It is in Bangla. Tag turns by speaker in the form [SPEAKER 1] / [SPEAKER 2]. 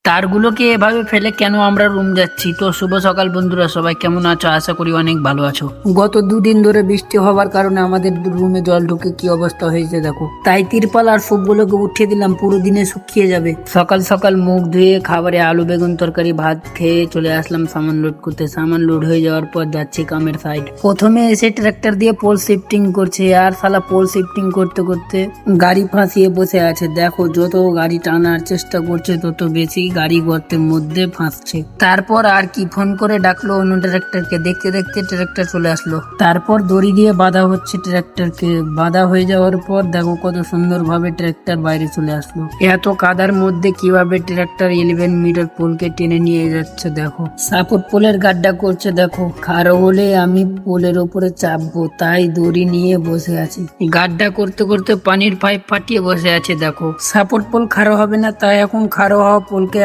[SPEAKER 1] তারগুলোকে এভাবে ফেলে কেন আমরা রুম যাচ্ছি? তো শুভ সকাল বন্ধুরা, সবাই কেমন আছো? আশা করি অনেক ভালো আছো। গত দুদিন ধরে বৃষ্টি হওয়ার কারণে আমাদের রুমে জল ঢুকে কি অবস্থা হয়েছে দেখো। তাই তিরপাল আর সবগুলোকে উঠিয়ে দিলাম, পুরো দিনে শুকিয়ে যাবে। সকাল সকাল মুখ ধুয়ে খাবারে আলু বেগুন তরকারি ভাত খেয়ে চলে আসলাম সামান লোড করতে। সামান লোড হয়ে যাওয়ার পর যাচ্ছি কামের সাইড। প্রথমে এসে ট্রাক্টর দিয়ে পোল শিফটিং করছে, আর শালা পোল শিফটিং করতে করতে গাড়ি ফাঁসিয়ে বসে আছে। দেখো, যত গাড়ি টানার চেষ্টা করছে তত বেশি গাড়ি গর্তের মধ্যে ফাঁসছে। তারপর আর কি, ফোন করে ডাকলো অন্য ট্রাক্টরকে। দেখতে দেখতে ট্রাক্টর চলে আসলো। তারপর দড়ি দিয়ে বাঁধা হচ্ছে ট্রাক্টরকে। বাঁধা হয়ে যাওয়ার পর দেখো কত সুন্দর ভাবে ট্রাক্টর বাইরে চলে আসলো। এত কাদার মধ্যে কিভাবে ট্রাক্টর 11 মিটার পোলকে টেনে নিয়ে যাচ্ছে দেখো। সাপোর্ট পোলের গাড্ডা করছে দেখো। খাড়ো হলে আমি পোলের উপরে চাপবো, তাই দড়ি নিয়ে বসে আছি। গাড্ডা করতে করতে পানির পাইপ ফাটিয়ে বসে আছে দেখো। সাপোর্ট পোল খাড়ো হবে না, তাই এখন খাড়ো হওয়া পোলকে